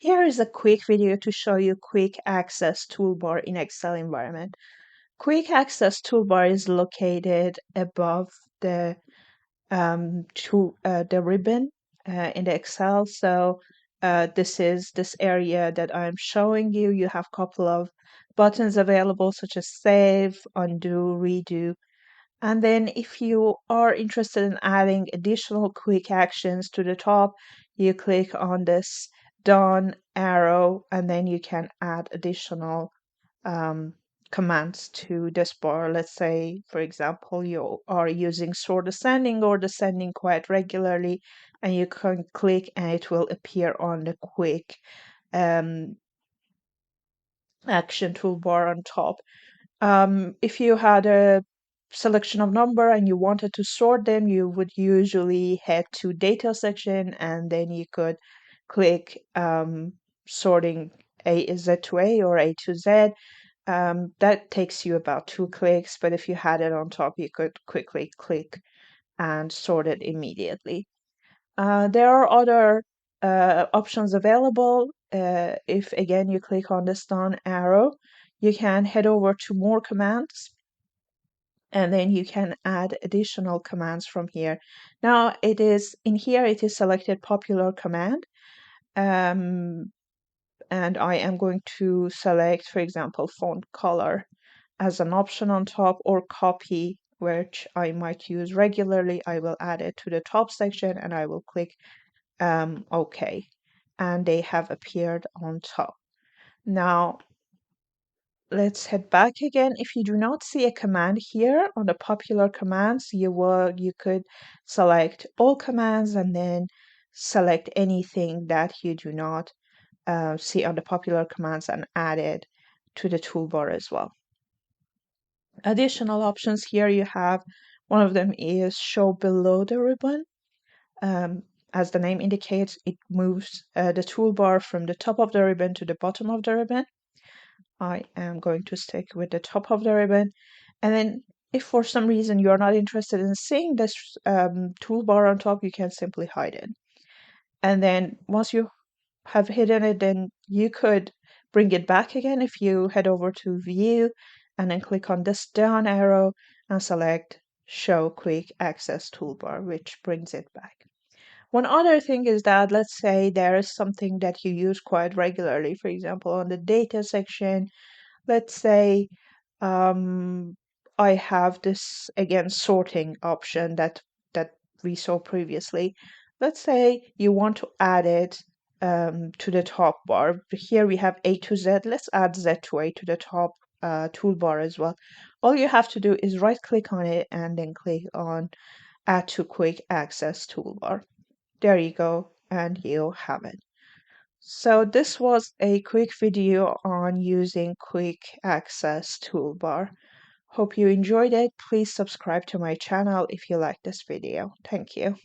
Here is a quick video to show you Quick Access Toolbar in Excel environment. Quick Access Toolbar is located above the the ribbon in the Excel. So this is this area that I'm showing you. You have a couple of buttons available such as Save, Undo, Redo. And then if you are interested in adding additional quick actions to the top, you click on this down arrow and then you can add additional commands to this bar. Let's say, for example, you are using sort ascending or descending quite regularly, and you can click and it will appear on the quick um, action toolbar on top. If you had a selection of number and you wanted to sort them, you would usually head to data section and then you could click sorting Z to A or A to Z. That takes you about 2 clicks, but if you had it on top, you could quickly click and sort it immediately. There are other options available. If again you click on this down arrow, you can head over to more commands and then you can add additional commands from here. Now it is in here, it is selected popular command. And I am going to select, for example, font color as an option on top, or copy, which I might use regularly. I will add it to the top section and I will click OK. And they have appeared on top. Now, let's head back again. If you do not see a command here on the popular commands, you could select all commands and then select anything that you do not see on the popular commands and add it to the toolbar as well. Additional options here you have, one of them is show below the ribbon. As the name indicates, it moves the toolbar from the top of the ribbon to the bottom of the ribbon. I am going to stick with the top of the ribbon. And then if for some reason you're not interested in seeing this toolbar on top, you can simply hide it. And then once you have hidden it, then you could bring it back again if you head over to View and then click on this down arrow and select Show Quick Access Toolbar, which brings it back. One other thing is that, let's say there is something that you use quite regularly, for example, on the data section. Let's say I have this, again, sorting option that we saw previously. Let's say you want to add it to the top bar. Here we have A to Z. Let's add Z to A to the top toolbar as well. All you have to do is right click on it and then click on Add to Quick Access Toolbar. There you go, and you have it. So this was a quick video on using Quick Access Toolbar. Hope you enjoyed it. Please subscribe to my channel if you like this video. Thank you.